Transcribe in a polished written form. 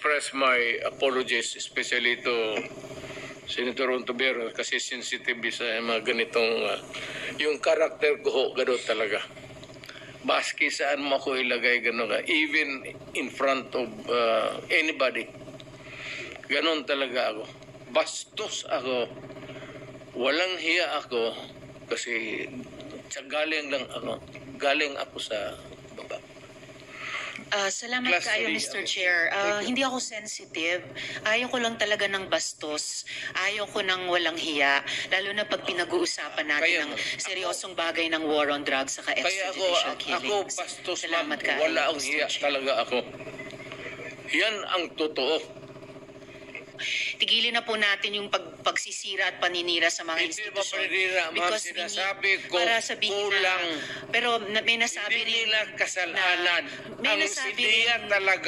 express my apologies, especially to Senator Ontiveros, kasi sensitive sa mga ganitong, yung karakter ko ho, gano'n talaga. Baski saan mo ako ilagay, gano'n ka, even in front of anybody. Gano'n talaga ako. Bastos ako. Walang hiya ako, kasi galing ako sa baba. Salamat Class kayo, three, Mr. ako. Chair. Thank you. Hindi ako sensitive. Ayaw ko lang talaga ng bastos. Ayaw ko ng walang hiya. Lalo na pag pinag-uusapan natin Kaya ng nga, seryosong bagay ng war on drugs saka Kaya extrajudicial ako killings. bastos, ma'am. Salamat kayo, Wala ang Mr. hiya Chair. talaga ako. Yan ang totoo. Tigilin na po natin yung pagsisira at paninira sa mga Hindi ba institusyon. paninira, ma'am? Because Sinasabi ko, para sabihin kulang. pero may nasabi Hindi rin nila kasalanan. may Ang nasabi ideya rin talaga